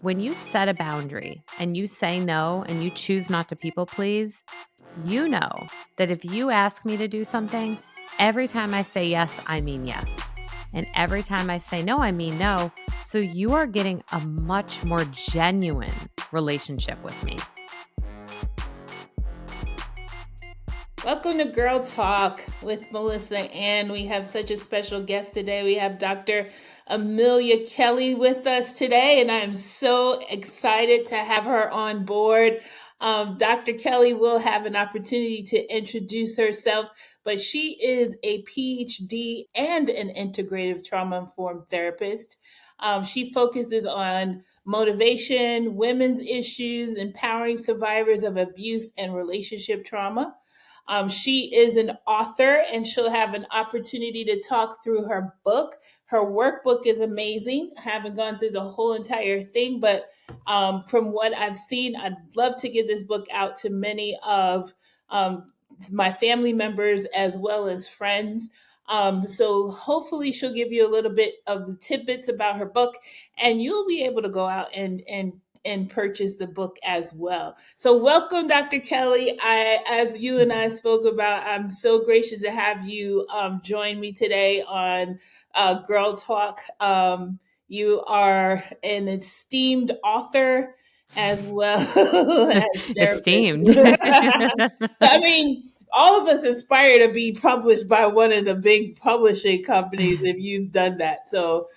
When you set a boundary and you say no and you choose not to people please, you know that if you ask me to do something, every time I say yes, I mean yes. And every time I say no, I mean no. So you are getting a much more genuine relationship with me. Welcome to Girl Talk with Melissa, and we have such a special guest today. We have Dr. Amelia Kelley with us today, and I'm so excited to have her on board. Dr. Kelley will have an opportunity to introduce herself, but she is a PhD and an integrative trauma-informed therapist. She focuses on motivation, women's issues, empowering survivors of abuse and relationship trauma. She is an author and she'll have an opportunity to talk through her book. Her workbook is amazing. I haven't gone through the whole entire thing, but from what I've seen, I'd love to get this book out to many of my family members as well as friends. So hopefully she'll give you a little bit of the tidbits about her book, and you'll be able to go out and purchase the book as well. So welcome, Dr. Kelley. As you and I spoke about, I'm so gracious to have you join me today on Girl Talk. You are an esteemed author as well as Esteemed. therapist. I mean, all of us aspire to be published by one of the big publishing companies if you've done that. So,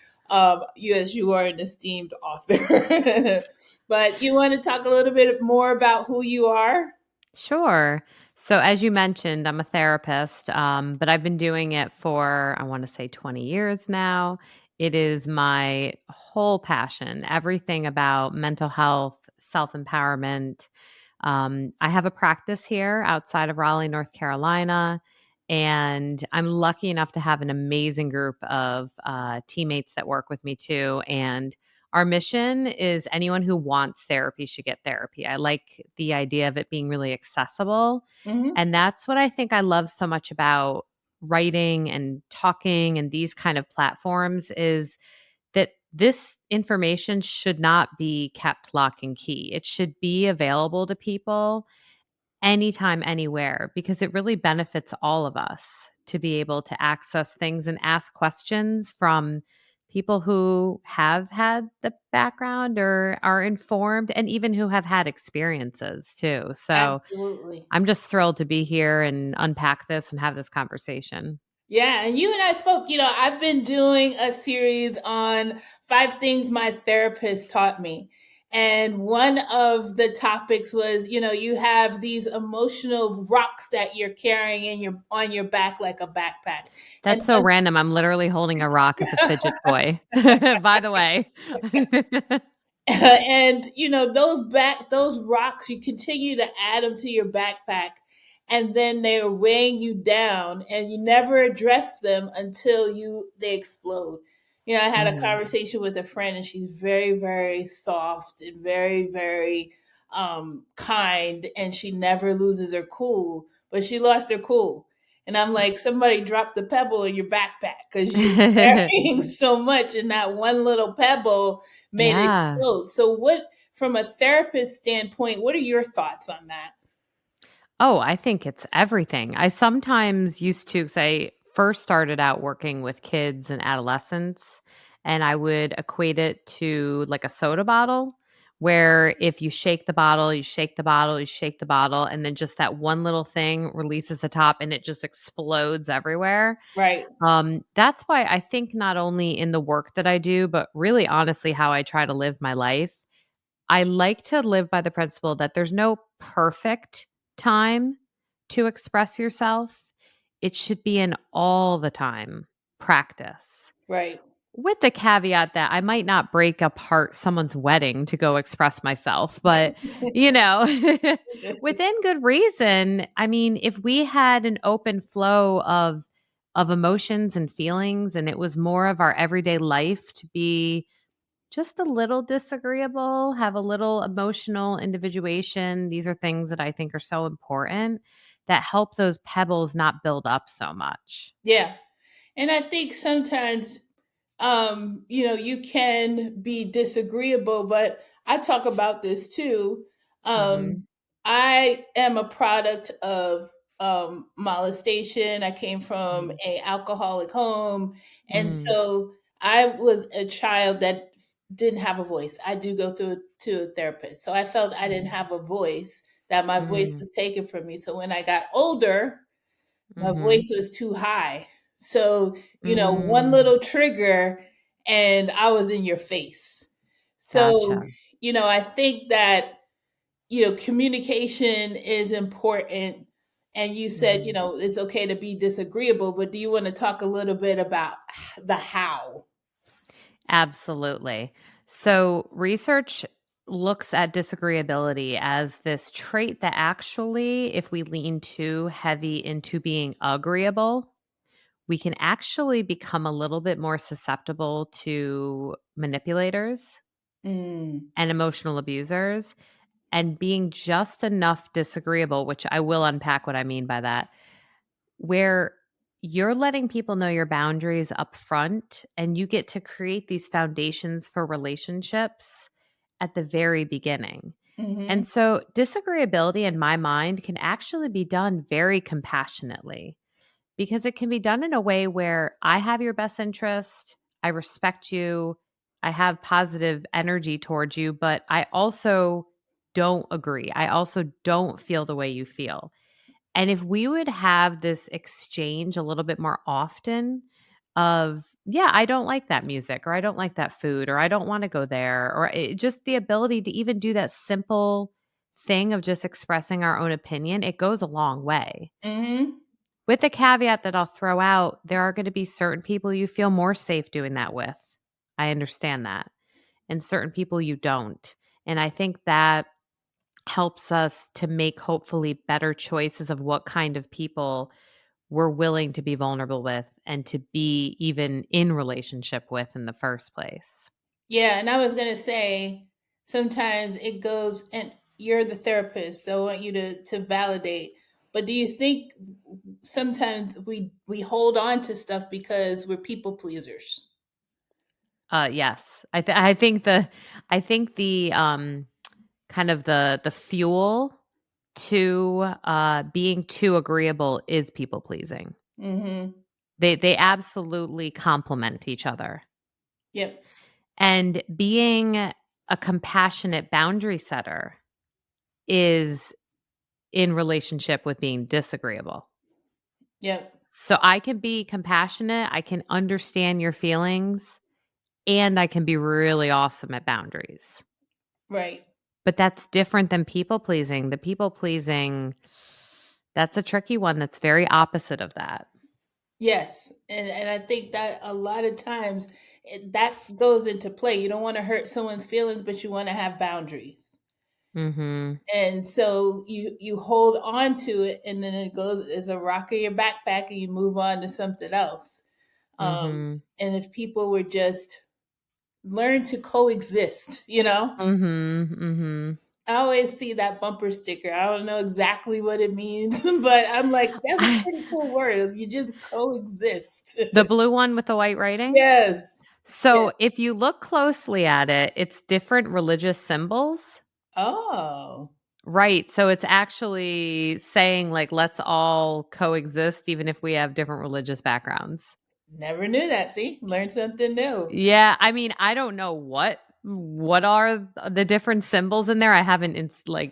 yes, you are an esteemed author. But you want to talk a little bit more about who you are? Sure. So, as you mentioned, I'm a therapist, but I've been doing it for, I want to say, 20 years now. It is my whole passion, everything about mental health, self empowerment. I have a practice here outside of Raleigh, North Carolina, and I'm lucky enough to have an amazing group of teammates that work with me too. And our mission is anyone who wants therapy should get therapy. I like the idea of it being really accessible. Mm-hmm. And that's what I think I love so much about writing and talking and these kind of platforms is that this information should not be kept lock and key. It should be available to people anytime, anywhere, because it really benefits all of us to be able to access things and ask questions from people who have had the background or are informed and even who have had experiences too. So Absolutely. I'm just thrilled to be here and unpack this and have this conversation. Yeah, and you and I spoke. I've been doing a series on 5 things my therapist taught me. And one of the topics was, you have these emotional rocks that you're carrying in your on your back like a backpack. And That's so random. I'm literally holding a rock as a fidget toy, by the way. and those rocks, you continue to add them to your backpack, and then they're weighing you down, and you never address them until they explode. I had a Mhm. conversation with a friend, and she's very, very soft and very, very kind, and she never loses her cool, but she lost her cool. And I'm like, somebody dropped the pebble in your backpack because you're carrying so much, and that one little pebble made it Yeah. explode. So, from a therapist standpoint, what are your thoughts on that? Oh, I think it's everything. I sometimes used to, 'cause I first started out working with kids and adolescents, and I would equate it to like a soda bottle, where if you shake the bottle, you shake the bottle, you shake the bottle, and then just that one little thing releases the top and it just explodes everywhere. Right. That's why I think not only in the work that I do, but really honestly how I try to live my life. I like to live by the principle that there's no perfect time to express yourself. It should be an all the time practice. Right. With the caveat that I might not break apart someone's wedding to go express myself, but you know, within good reason. I mean, if we had an open flow of emotions and feelings and it was more of our everyday life to be just a little disagreeable, have a little emotional individuation. These are things that I think are so important that help those pebbles not build up so much. Yeah. And I think sometimes, you can be disagreeable, but I talk about this too. Mhm. I am a product of molestation. I came from Mhm. a alcoholic home, and Mm. so I was a child that didn't have a voice. I do go through to a therapist, so I felt I didn't Mhm. have a voice. That my voice Mm. was taken from me. So when I got older, my Mhm. voice was too high. So, one Mm. little trigger and I was in your face. So, Gotcha. I think that, communication is important. And you said, Mhm. it's okay to be disagreeable, but do you want to talk a little bit about the how? Absolutely. So, research looks at disagreeability as this trait that actually, if we lean too heavy into being agreeable, we can actually become a little bit more susceptible to manipulators Mm, and emotional abusers. And being just enough disagreeable, which I will unpack what I mean by that, where you're letting people know your boundaries up front and you get to create these foundations for relationships at the very beginning. mm-hmm, And so, disagreeability in my mind can actually be done very compassionately because it can be done in a way where I have your best interest, I respect you, I have positive energy towards you, but I also don't agree. I also don't feel the way you feel. And if we would have this exchange a little bit more often of, yeah, I don't like that music, or I don't like that food, or I don't want to go there, or just the ability to even do that simple thing of just expressing our own opinion, it goes a long way. mm-hmm. With the caveat that I'll throw out, there are going to be certain people you feel more safe doing that with. I understand that. And certain people you don't. And I think that helps us to make hopefully better choices of what kind of people we're willing to be vulnerable with and to be even in relationship with in the first place. Yeah, and I was gonna say sometimes it goes, and you're the therapist, so I want you to validate. But do you think sometimes we hold on to stuff because we're people pleasers? Yes. I think the kind of the fuel to being too agreeable is people pleasing. Mm-hmm. They absolutely complement each other. Yep. And being a compassionate boundary setter is in relationship with being disagreeable. Yep. So I can be compassionate, I can understand your feelings, and I can be really awesome at boundaries. Right. But that's different than people pleasing. The people pleasing, that's a tricky one that's very opposite of that. Yes. And I think that a lot of times that goes into play. You don't want to hurt someone's feelings, but you want to have boundaries. Mhm. And so you hold on to it, and then it goes as a rock in your backpack, and you move on to something else. Mhm. And if people would just learn to coexist, Mhm. Mhm. I always see that bumper sticker. I don't know exactly what it means, but I'm like, that's a pretty cool word. You just coexist. The blue one with the white writing? Yes. Yes. So, if you look closely at it, it's different religious symbols. Oh, Right, so it's actually saying, like, let's all coexist even if we have different religious backgrounds. never knew that. See, learn something new. Yeah, I mean, I don't know what are the different symbols in there. I haven't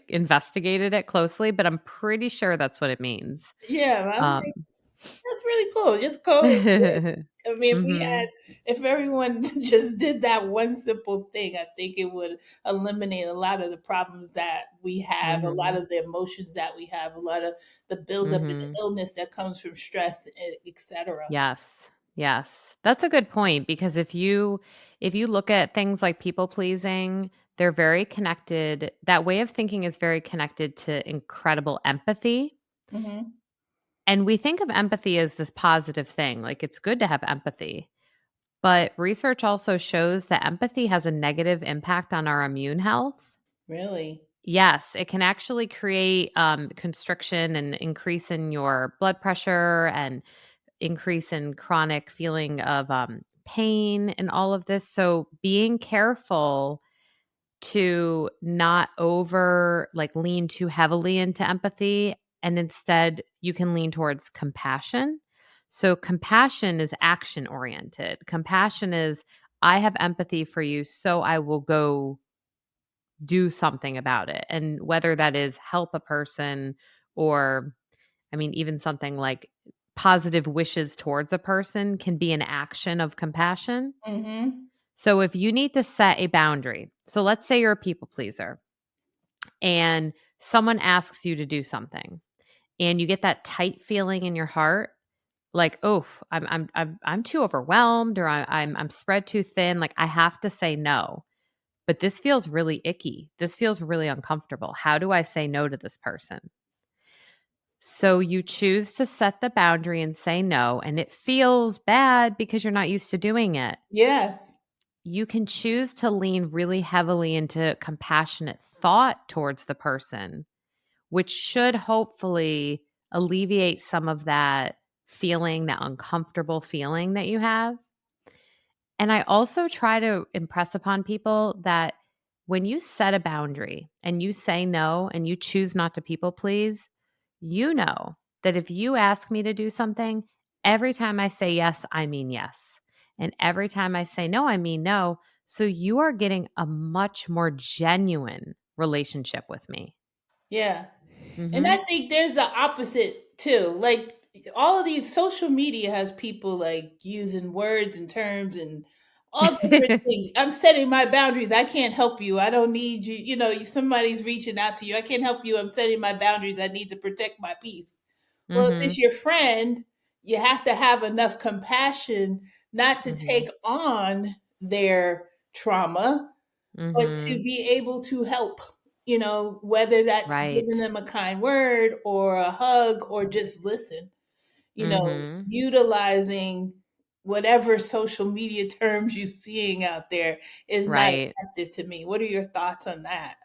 investigated it closely, but I'm pretty sure that's what it means. Yeah, I'm Um like, that's really cool. Just coexist. I mean, Mhm. if everyone just did that one simple thing, I think it would eliminate a lot of the problems that we have, a lot Mhm. of the emotions that we have, a lot of the buildup and Mhm. the illness that comes from stress, etc. Yes. Yes. That's a good point because if you look at things like people pleasing, they're very connected. That way of thinking is very connected to incredible empathy. Hmm. And we think of empathy as this positive thing, like it's good to have empathy. But research also shows that empathy has a negative impact on our immune health. Really? Yes, it can actually create constriction and increase in your blood pressure and increase in chronic feeling of pain and all of this. So being careful to not lean too heavily into empathy, and instead you can lean towards compassion. So compassion is action oriented. Compassion is, I have empathy for you, so I will go do something about it. And whether that is help a person, or I mean, even something like positive wishes towards a person can be an action of compassion. Mm-hmm. So if you need to set a boundary, so let's say you're a people pleaser and someone asks you to do something and you get that tight feeling in your heart, like, oh, I'm too overwhelmed, or I'm spread too thin, like I have to say no. But this feels really icky. This feels really uncomfortable. How do I say no to this person? So you choose to set the boundary and say no, and it feels bad because you're not used to doing it. Yes. You can choose to lean really heavily into compassionate thought towards the person, which should hopefully alleviate some of that feeling, that uncomfortable feeling that you have. And I also try to impress upon people that when you set a boundary and you say no and you choose not to people please, you know that if you ask me to do something, every time I say yes, I mean yes. And every time I say no, I mean no. So you are getting a much more genuine relationship with me. Yeah. And I Mhm. think there's the opposite too. Like all of these social media has people like using words and terms and all different things. I'm setting my boundaries. I can't help you. I don't need you. You know, somebody's reaching out to you. I can't help you. I'm setting my boundaries. I need to protect my peace. Well, if it's Mhm. your friend, you have to have enough compassion not to take Mhm. on their trauma, but to Mhm. be able to help, whether that's giving Right. them a kind word or a hug or just listen, Mhm. utilizing whatever social media terms you're seeing out there is not Right. effective to me. What are your thoughts on that?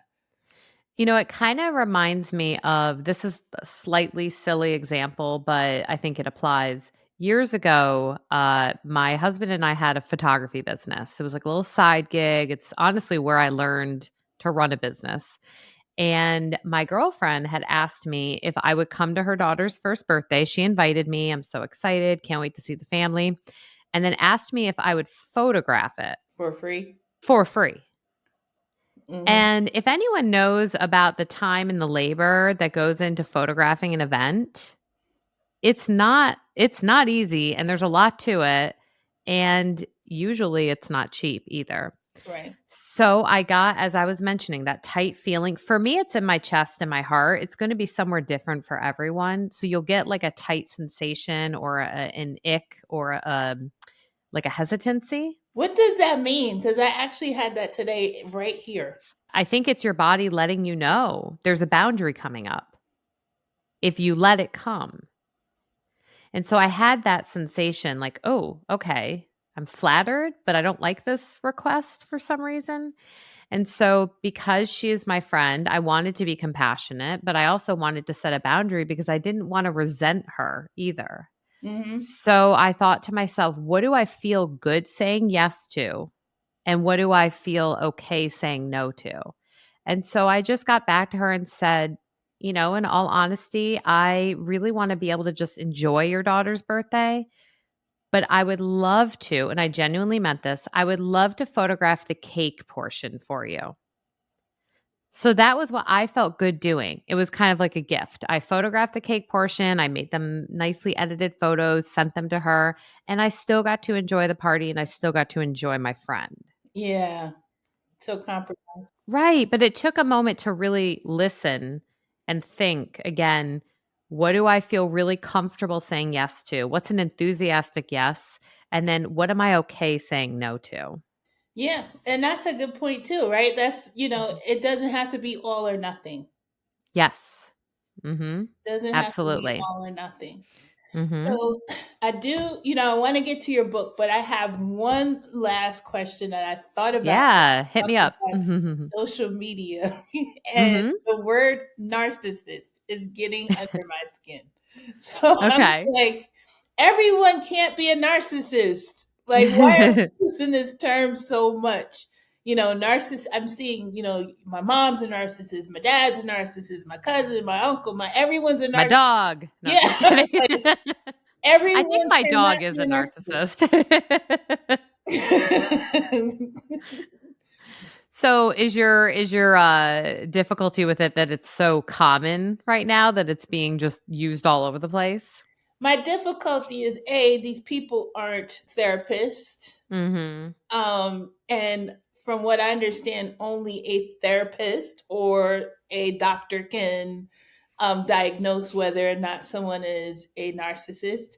It kind of reminds me of, this is a slightly silly example, but I think it applies. Years ago, my husband and I had a photography business. It was like a little side gig. It's honestly where I learned to run a business. And my girlfriend had asked me if I would come to her daughter's first birthday. She invited me. I'm so excited. Can't wait to see the family. And then asked me if I would photograph it For free? for free. Hmm. And if anyone knows about the time and the labor that goes into photographing an event, it's not easy, and there's a lot to it, and usually it's not cheap either. Right. So I got, as I was mentioning, that tight feeling. For me, it's in my chest and my heart. It's going to be somewhere different for everyone. So you'll get like a tight sensation or an ick or like a hesitancy. What does that mean? Because I actually had that today right here. I think it's your body letting you know there's a boundary coming up if you let it come. And so I had that sensation like, oh, okay, I'm flattered, but I don't like this request for some reason. And so, because she is my friend, I wanted to be compassionate, but I also wanted to set a boundary because I didn't want to resent her either. Hmm. So I thought to myself, what do I feel good saying yes to? And what do I feel okay saying no to? And so I just got back to her and said, in all honesty, I really want to be able to just enjoy your daughter's birthday, but I would love to, and I genuinely meant this, I would love to photograph the cake portion for you. So that was what I felt good doing. It was kind of like a gift. I photographed the cake portion, I made them nicely edited photos, sent them to her, and I still got to enjoy the party and I still got to enjoy my friend. Yeah. So compromised. Right, but it took a moment to really listen and think again, what do I feel really comfortable saying yes to? What's an enthusiastic yes? And then what am I okay saying no to? Yeah. And that's a good point too, right? That's, Mhm. it doesn't have to be all or nothing. Yes. Mhm. Doesn't have to be Absolutely. all or nothing. Mhm. So I do, I want to get to your book, but I have one last question that I thought about Yeah, hit me talking up. about Mhm. social media, and Mhm. the word narcissist is getting under my skin. So I'm Okay. like, everyone can't be a narcissist. Like, why are we using this term so much? I'm seeing, my mom's a narcissist, my dad's a narcissist, my cousin, my uncle, everyone's a My narcissist. dog. No, just Yeah. kidding. Like, I think everyone my cannot dog is be a a narcissist. narcissist. So is your difficulty with it that it's so common right now that it's being just used all over the place? My difficulty is these people aren't therapists. Mhm. And from what I understand, only a therapist or a doctor can diagnose whether or not someone is a narcissist.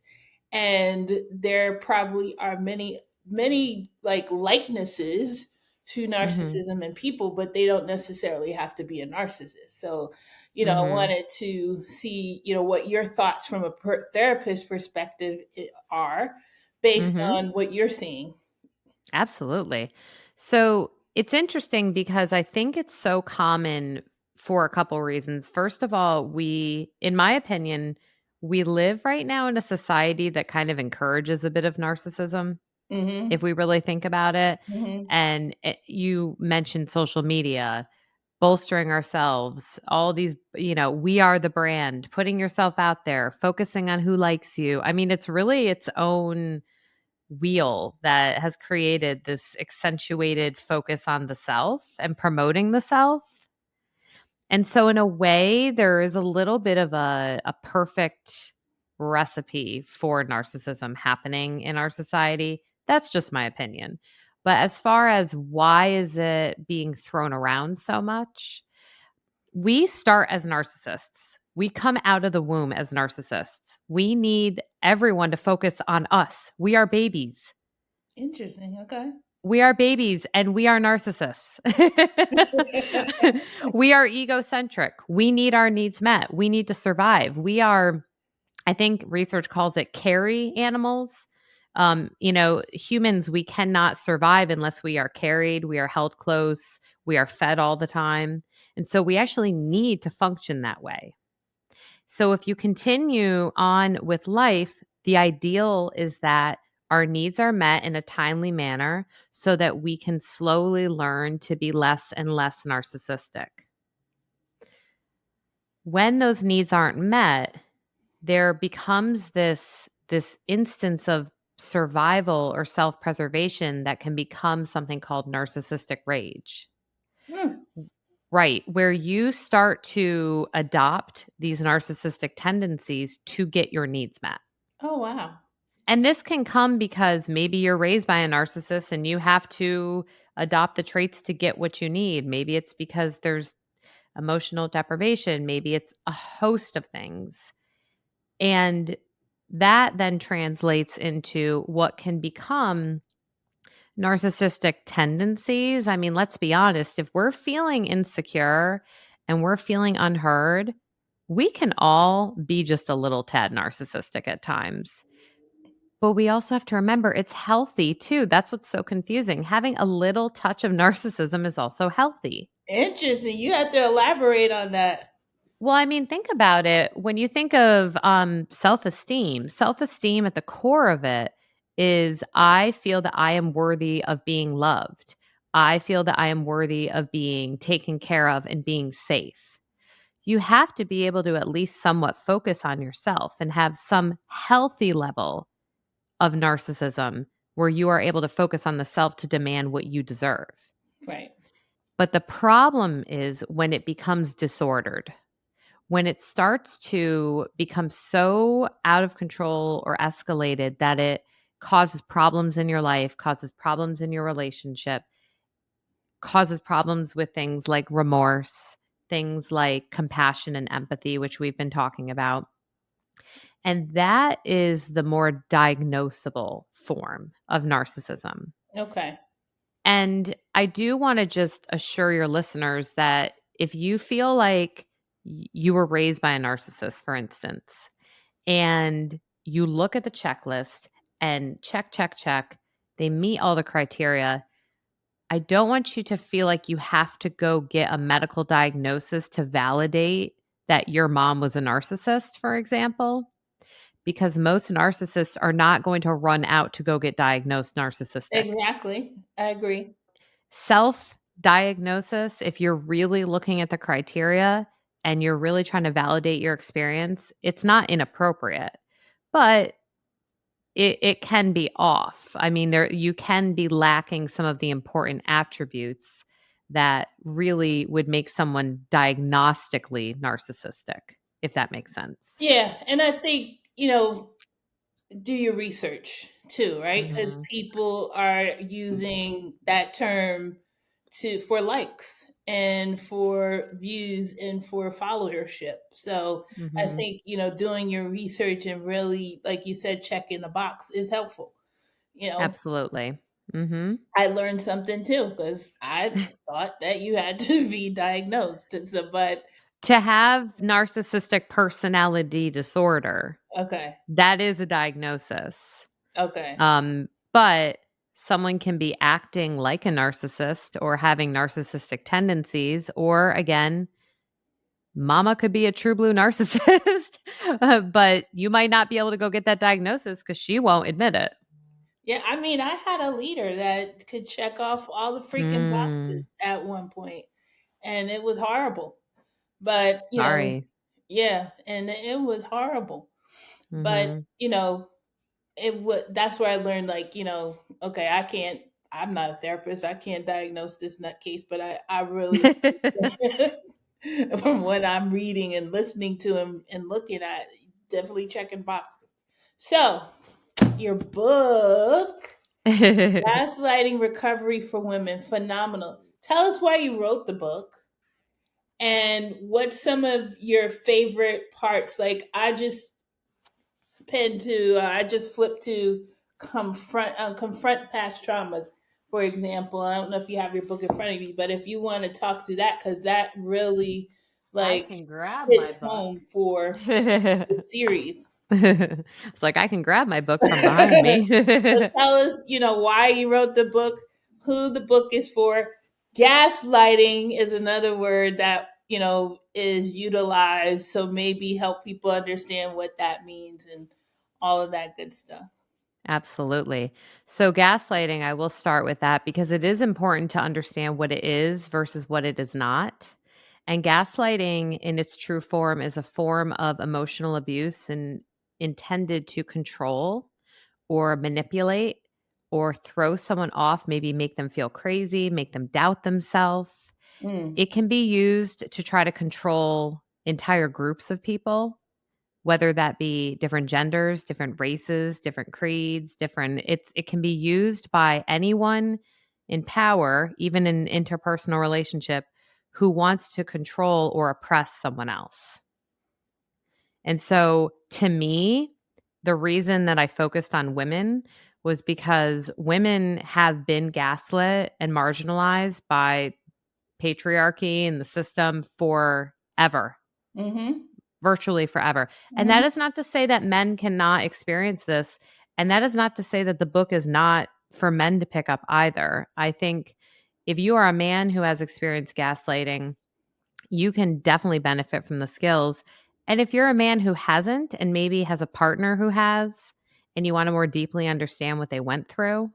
And there probably are many, many like likenesses to Mhm. narcissism in people, but they don't necessarily have to be a narcissist. So, I Mhm. wanted to see, what your thoughts from a therapist perspective are based Mhm. on what you're seeing. Absolutely. So it's interesting because I think it's so common for a couple reasons. First of all, in my opinion, we live right now in a society that kind of encourages a bit of narcissism, if Mhm. we really think about it. Mhm. And you mentioned social media, bolstering ourselves, all these, we are the brand, putting yourself out there, focusing on who likes you. I mean, it's really its own wheel that has created this accentuated focus on the self and promoting the self. And so in a way, there is a little bit of a perfect recipe for narcissism happening in our society. That's just my opinion. But as far as why is it being thrown around so much? We start as narcissists. We come out of the womb as narcissists. We need everyone to focus on us. We are babies. Interesting. Okay. We are babies and we are narcissists. We are egocentric. We need our needs met. We need to survive. We are, I think research calls it carry animals. Humans, we cannot survive unless we are carried, we are held close, we are fed all the time. And so we actually need to function that way. So if you continue on with life, the ideal is that our needs are met in a timely manner so that we can slowly learn to be less and less narcissistic. When those needs aren't met, there becomes this instance of survival or self-preservation that can become something called narcissistic rage. Hmm. Right, where you start to adopt these narcissistic tendencies to get your needs met. Oh, wow. And this can come because maybe you're raised by a narcissist and you have to adopt the traits to get what you need. Maybe it's because there's emotional deprivation. Maybe it's a host of things. And that then translates into what can become narcissistic tendencies. I mean, let's be honest, if we're feeling insecure and we're feeling unheard, we can all be just a little tad narcissistic at times. But we also have to remember it's healthy too. That's what's so confusing. Having a little touch of narcissism is also healthy. Interesting. You have to elaborate on that. Well, I mean, think about it. When you think of self esteem at the core of it is I feel that I am worthy of being loved. I feel that I am worthy of being taken care of and being safe. You have to be able to at least somewhat focus on yourself and have some healthy level of narcissism where you are able to focus on the self to demand what you deserve. Right. But the problem is when it becomes disordered, when it starts to become so out of control or escalated that it causes problems in your life, causes problems in your relationship, causes problems with things like remorse, things like compassion and empathy, which we've been talking about. And that is the more diagnosable form of narcissism. Okay. And I do want to just assure your listeners that if you feel like you were raised by a narcissist, for instance, and you look at the checklist and check, check, check, they meet all the criteria. I don't want you to feel like you have to go get a medical diagnosis to validate that your mom was a narcissist, for example, because most narcissists are not going to run out to go get diagnosed narcissistic. Exactly. I agree. Self-diagnosis, if you're really looking at the criteria and you're really trying to validate your experience, it's not inappropriate, but it can be off. I mean, you can be lacking some of the important attributes that really would make someone diagnostically narcissistic, if that makes sense. Yeah, and I think, do your research too, right? Because Mhm. people are using that term for likes and for views and for followership. So I Mhm. think, doing your research and really, like you said, checking the box is helpful. You know, Absolutely. Mhm. I learned something too because I thought that you had to be diagnosed. So, but To have narcissistic personality disorder, okay, that is a diagnosis. okay. But someone can be acting like a narcissist or having narcissistic tendencies, or again, mama could be a true blue narcissist, but you might not be able to go get that diagnosis because she won't admit it. Yeah, I mean, I had a leader that could check off all the freaking Mm, boxes at one point, and it was horrible. But, sorry. yeah, and it was horrible. But, Hmm. it would that's where I learned, like, okay, I'm not a therapist. I can't diagnose this nutcase, but I really from what I'm reading and listening to and looking at, definitely checking boxes. So, your book, Gaslighting Recovery for Women, phenomenal. Tell us why you wrote the book and what's some of your favorite parts. Like, I just flipped to confront past traumas, for example. I don't know if you have your book in front of you, but if you want to talk to that, because that really I like can grab my hits book. home for the series. It's like I can grab my book from behind me. So tell us, why you wrote the book, who the book is for. Gaslighting is another word that, is utilized. So maybe help people understand what that means and all of that good stuff. Absolutely. So, gaslighting, I will start with that because it is important to understand what it is versus what it is not. And gaslighting, in its true form, is a form of emotional abuse and intended to control or manipulate or throw someone off, maybe make them feel crazy, make them doubt themselves. Mm, It can be used to try to control entire groups of people, whether that be different genders, different races, different creeds, it can be used by anyone in power, even in interpersonal relationship, who wants to control or oppress someone else. And so to me, the reason that I focused on women was because women have been gaslit and marginalized by patriarchy and the system forever, mhm, virtually forever. And that mhm, is not to say that men cannot experience this. And that is not to say that the book is not for men to pick up either. I think if you are a man who has experienced gaslighting, you can definitely benefit from the skills. And if you're a man who hasn't and maybe has a partner who has, and you want to more deeply understand what they went through,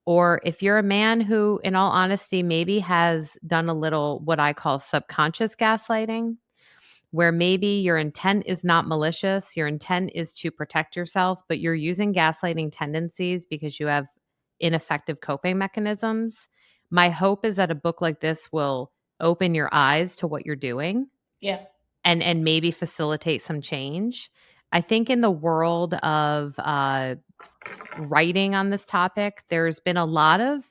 or if you're a man who, in all honesty, maybe has done a little what I call subconscious gaslighting, where maybe your intent is not malicious, your intent is to protect yourself, but you're using gaslighting tendencies because you have ineffective coping mechanisms. My hope is that a book like this will open your eyes to what you're doing yeah, and maybe facilitate some change. I think in the world of writing on this topic, there's been a lot of,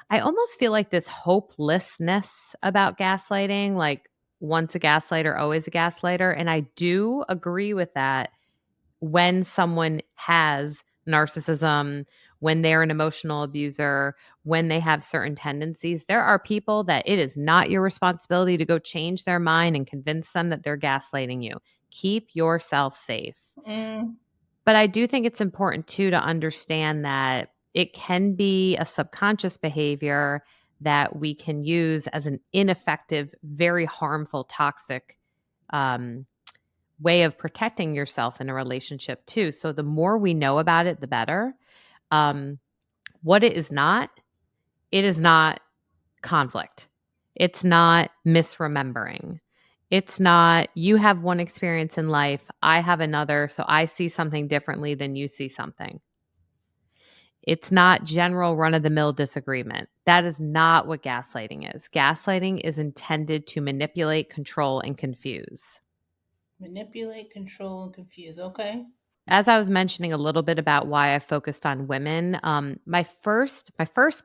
I almost feel like this hopelessness about gaslighting, like once a gaslighter, always a gaslighter. And I do agree with that when someone has narcissism, when they're an emotional abuser, when they have certain tendencies. There are people that it is not your responsibility to go change their mind and convince them that they're gaslighting you. Keep yourself safe. mm, But I do think it's important too to understand that it can be a subconscious behavior that we can use as an ineffective, very harmful, toxic um, way of protecting yourself in a relationship too. So the more we know about it, the better. Um, what it is not conflict. It's not misremembering. It's not you have one experience in life, I have another, so I see something differently than you see something. It's not general run of the mill disagreement. That is not what gaslighting is. Gaslighting is intended to manipulate, control, and confuse. Manipulate, control, and confuse. Okay. As I was mentioning a little bit about why I focused on women, my first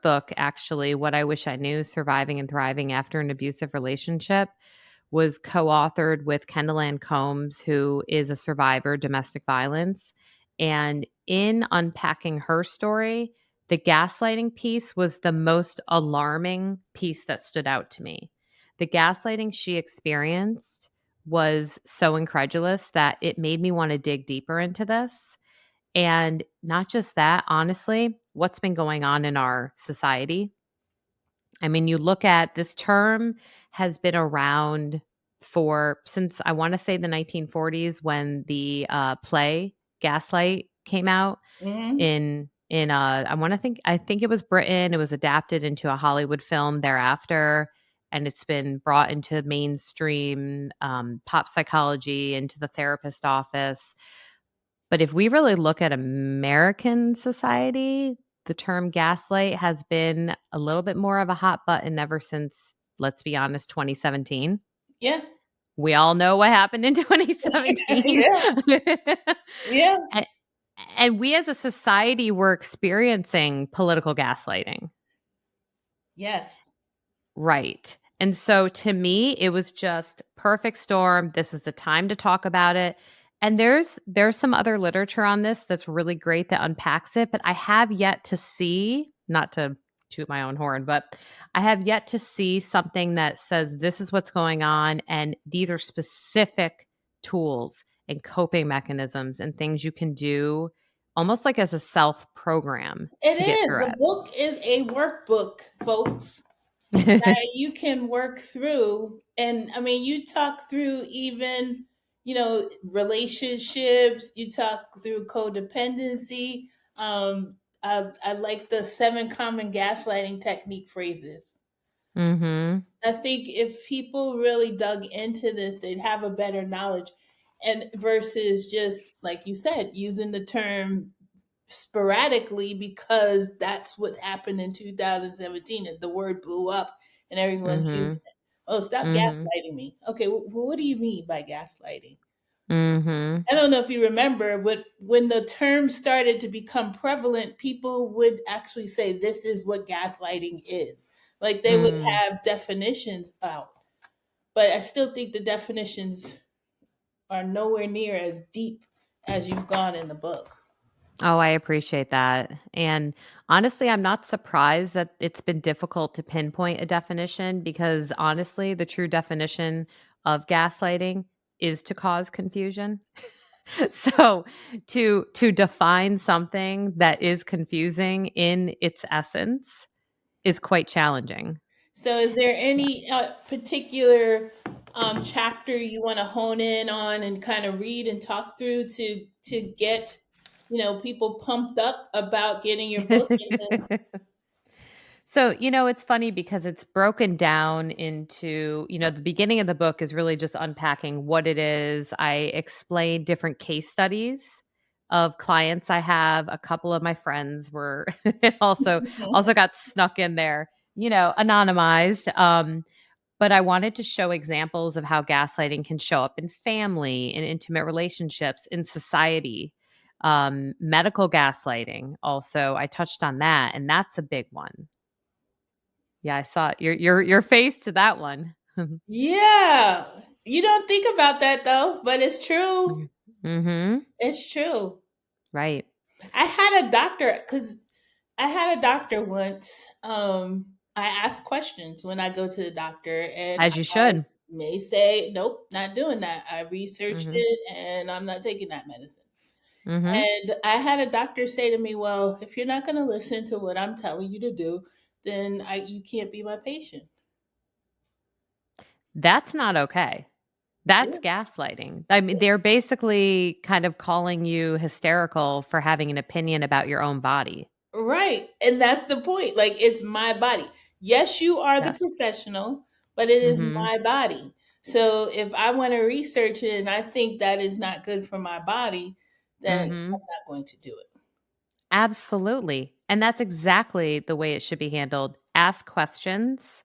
book, actually, What I Wish I Knew: Surviving and Thriving After an Abusive Relationship, was co-authored with Kendall Ann Combs, who is a survivor of domestic violence. And in unpacking her story, the gaslighting piece was the most alarming piece that stood out to me. The gaslighting she experienced was so incredulous that it made me want to dig deeper into this. And not just that, honestly, what's been going on in our society. I mean, you look at this term has been around for since I want to say the 1940s when the play Gaslight came out Mm-hmm. in I think it was Britain. It was adapted into a Hollywood film thereafter, and it's been brought into mainstream pop psychology, into the therapist office. But if we really look at American society, the term gaslight has been a little bit more of a hot button ever since, let's be honest, 2017. Yeah. We all know what happened in 2017. Yeah. Yeah. and, and we as a society were experiencing political gaslighting. Yes. Right. And so to me, it was just perfect storm. This is the time to talk about it. And there's some other literature on this that's really great that unpacks it, but I have yet to see, not to toot my own horn, but I have yet to see something that says this is what's going on and these are specific tools and coping mechanisms and things you can do almost like as a self program It to get is. through The book is a workbook, folks, it. that you can work through. And I mean, you talk through even, relationships, you talk through codependency. I like the 7 common gaslighting technique phrases. Mhm. I think if people really dug into this, they'd have a better knowledge. And versus just, like you said, using the term sporadically because that's what happened in 2017. And the word blew up and everyone's using Mhm. it. Oh, stop Mhm. gaslighting me. Okay, what do you mean by gaslighting? Mhm. I don't know if you remember, but when the term started to become prevalent, people would actually say, this is what gaslighting is. Like they would Mm. have definitions out. But I still think the definitions are nowhere near as deep as you've gone in the book. Oh, I appreciate that. And honestly, I'm not surprised that it's been difficult to pinpoint a definition because honestly, the true definition of gaslighting is to cause confusion. So, to define something that is confusing in its essence is quite challenging. So, is there Yeah. any particular chapter you want to hone in on and kind of read and talk through to get people pumped up about getting your book? So, it's funny because it's broken down into, the beginning of the book is really just unpacking what it is. I explain different case studies of clients I have. A couple of my friends were also Mhm. also got snuck in there, anonymized. But I wanted to show examples of how gaslighting can show up in family, in intimate relationships, in society. Medical gaslighting also, I touched on that, and that's a big one. Yeah, I saw it. Your face to that one. Yeah, you don't think about that though, but it's true. Mhm. It's true. Right. I had a doctor because I had a doctor once. I ask questions when I go to the doctor, and As you I should. may say, "Nope, not doing that." I researched Mhm. it, and I'm not taking that medicine. Mhm. And I had a doctor say to me, "Well, if you're not going to listen to what I'm telling you to do, then you can't be my patient." That's not okay. Yeah. That's gaslighting. I mean, they're basically kind of calling you hysterical for having an opinion about your own body. Right. And that's the point. Like, it's my body. Yes, you are the Yes. professional, but it is Mhm. my body. So if I want to research it and I think that is not good for my body, then I'm Mhm. not going to do it. Absolutely. And that's exactly the way it should be handled. Ask questions.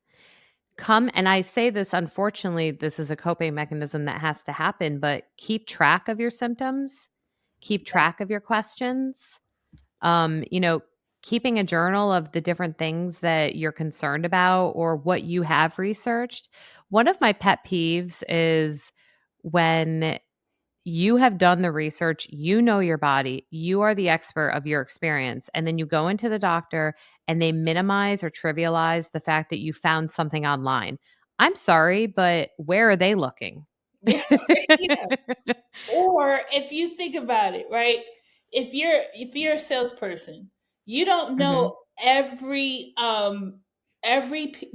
Come and I say this, unfortunately, this is a coping mechanism that has to happen, but keep track of your symptoms, keep track of your questions. You know, keeping a journal of the different things that you're concerned about or what you have researched. One of my pet peeves is when you have done the research, you know your body, you are the expert of your experience, and then you go into the doctor and they minimize or trivialize the fact that you found something online. I'm sorry, but where are they looking? Yeah, yeah. Or if you think about it, right? If you're a salesperson, you don't Mhm. know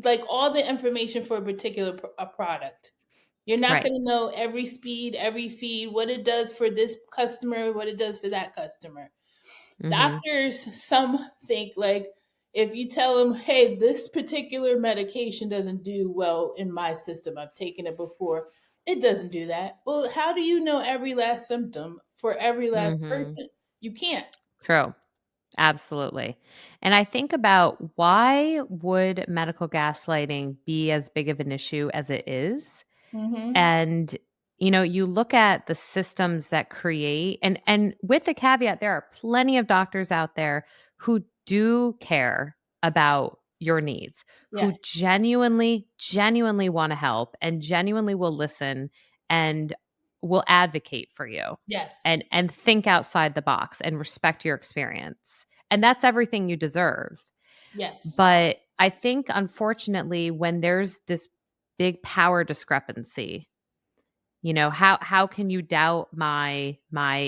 like all the information for a particular a product. You're not Right. going to know every speed, every feed, what it does for this customer, what it does for that customer. Mhm. Doctors, some think like if you tell them, hey, this particular medication doesn't do well in my system, I've taken it before, it doesn't do that. Well, how do you know every last symptom for every last Mhm. person? You can't. True. Absolutely. And I think about why would medical gaslighting be as big of an issue as it is? Hmm. And you look at the systems that create and with the caveat there are plenty of doctors out there who do care about your needs, who Yes. genuinely want to help and genuinely will listen and will advocate for you Yes. and think outside the box and respect your experience. And that's everything you deserve. Yes. But I think unfortunately when there's this big power discrepancy, how can you doubt my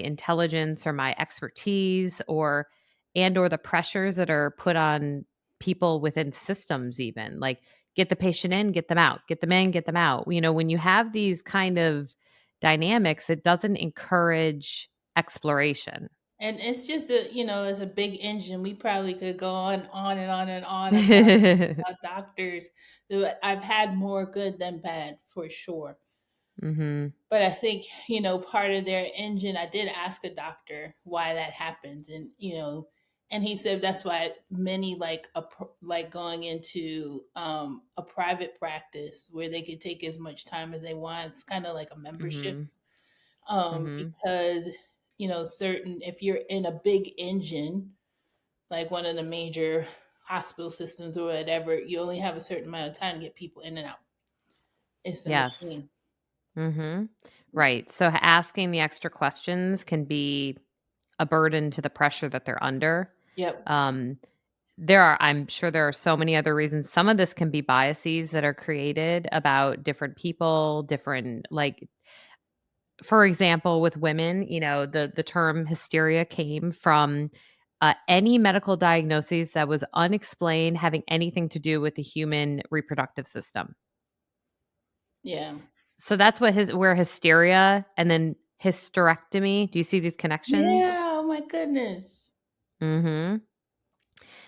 intelligence or my expertise or the pressures that are put on people within systems even, like, get the patient in, get them out, get them in, get them out. When you have these kind of dynamics, it doesn't encourage exploration. And it's just it's a big engine. We probably could go on and on and on about doctors. I've had more good than bad for sure. Mhm. But I think, part of their engine, I did ask a doctor why that happens. And he said that's why many like going into a private practice where they could take as much time as they want. It's kind of like a membership, Mhm. Mhm. because, certain, if you're in a big engine, like one of the major hospital systems or whatever, you only have a certain amount of time to get people in and out. It's a Yes. machine. Mhm. Right. So asking the extra questions can be a burden to the pressure that they're under. Yep. Um, I'm sure there are so many other reasons. Some of this can be biases that are created about different people, different, like, for example, with women, the term hysteria came from any medical diagnosis that was unexplained having anything to do with the human reproductive system. Yeah. So that's where hysteria and then hysterectomy. Do you see these connections? Yeah. Oh my goodness. Mhm.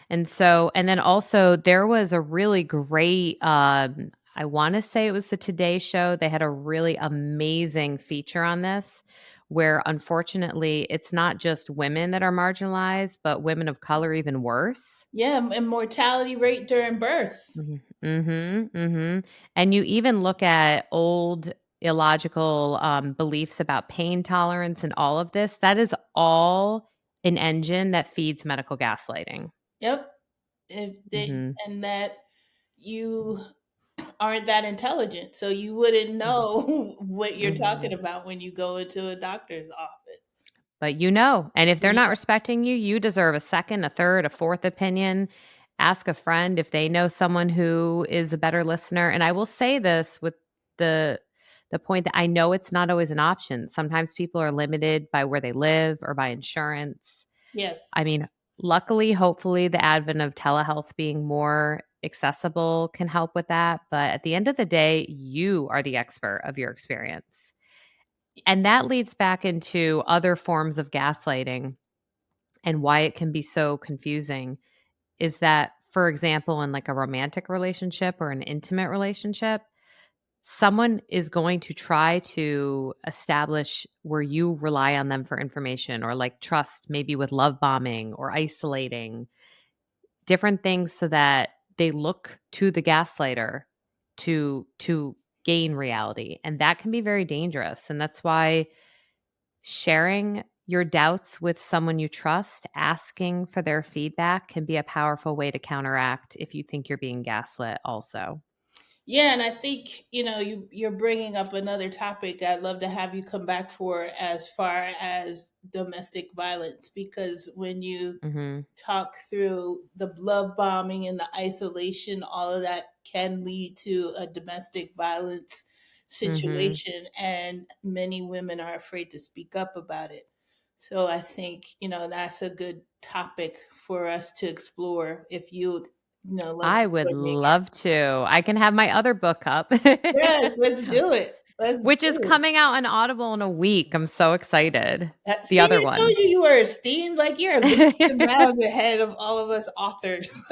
And then also there was a really great, I wanna say it was the Today Show, they had a really amazing feature on this, where unfortunately it's not just women that are marginalized, but women of color even worse. Yeah, and mortality rate during birth. Mhm. Mhm, mhm. And you even look at old illogical, beliefs about pain tolerance and all of this, that is all an engine that feeds medical gaslighting. Yep. If they Mhm. and that you aren't that intelligent, so you wouldn't Mhm. know what you're talking Mhm. about when you go into a doctor's office. But and if they're not respecting you, you deserve a second, a third, a fourth opinion. Ask a friend if they know someone who is a better listener. And I will say this with the the point that I know it's not always an option. Sometimes people are limited by where they live or by insurance. Yes. I mean, luckily, hopefully the advent of telehealth being more accessible can help with that, but at the end of the day, you are the expert of your experience. And that leads back into other forms of gaslighting and why it can be so confusing is that for example, in like a romantic relationship or an intimate relationship, someone is going to try to establish where you rely on them for information or like trust, maybe with love bombing or isolating, different things so that they look to the gaslighter to gain reality. And that can be very dangerous. And that's why sharing your doubts with someone you trust, asking for their feedback can be a powerful way to counteract if you think you're being gaslit also. Yeah, and I think you're bringing up another topic I'd love to have you come back for, as far as domestic violence, because when you Mhm. talk through the love bombing and the isolation, all of that can lead to a domestic violence Mhm. situation, and many women are afraid to speak up about it. So I think that's a good topic for us to explore, if you like to I would join me again. love to. I can have my other book up, Yes, let's do it. Let's which is do it. coming out on Audible in a week. I'm so excited. See, The other I told one. you were esteemed. Like, you're leaps and bounds ahead of all of us authors.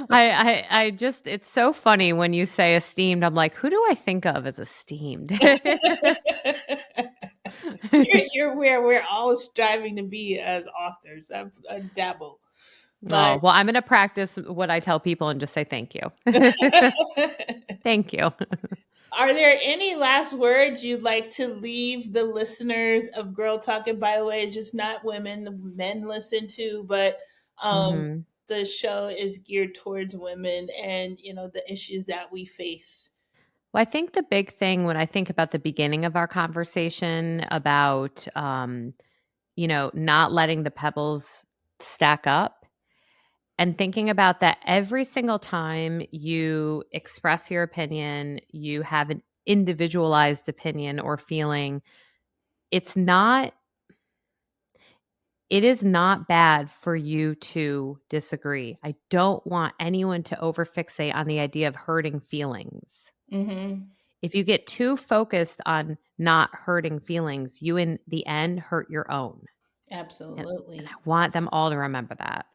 I just it's so funny when you say esteemed. I'm like, who do I think of as esteemed? You're where we're all striving to be as authors. I dabble, but Oh, well, I'm gonna practice what I tell people and just say thank you. Thank you. are there any last words you'd like to leave the listeners of Girl Talking? By the way, it's just not women, men listen to, but Mhm. the show is geared towards women, and the issues that we face. Well, I think the big thing when I think about the beginning of our conversation about, not letting the pebbles stack up and thinking about that every single time you express your opinion, you have an individualized opinion or feeling, it's not it is not bad for you to disagree. I don't want anyone to overfixate on the idea of hurting feelings. Hmm. If you get too focused on not hurting feelings, you in the end hurt your own. And I Absolutely. want them all to remember that.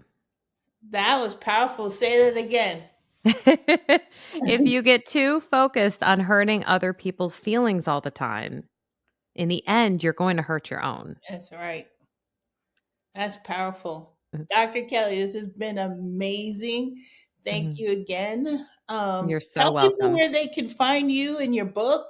That was powerful. Say that again. If you get too focused on hurting other people's feelings all the time, in the end, you're going to hurt your own. That's right. That's powerful. Dr. Kelly, this has been amazing. Thank Mhm. you again. You're so Tell people welcome. where they can find you and your book.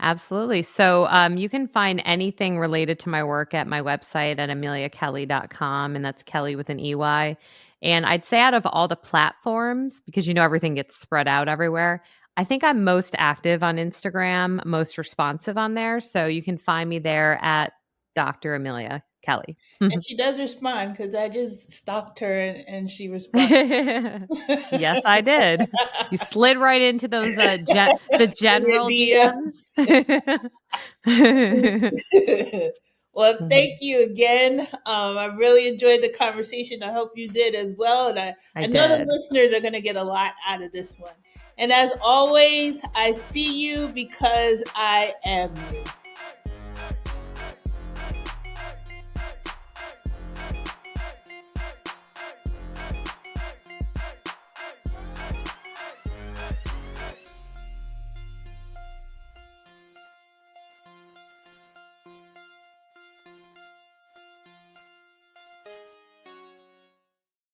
Absolutely. So you can find anything related to my work at my website at ameliakelly.com, and that's Kelly with an EY. And I'd say out of all the platforms, because everything gets spread out everywhere, I think I'm most active on Instagram, most responsive on there. So you can find me there at Dr. Amelia Kelley. And she does respond, because I just stalked her, and she responded. Yes, I did. You slid right into those the general Lydia. DMs. Well, thank Mhm. you again. I really enjoyed the conversation. I hope you did as well. And I I know the did. listeners are going to get a lot out of this one. And as always, I see you because I am you.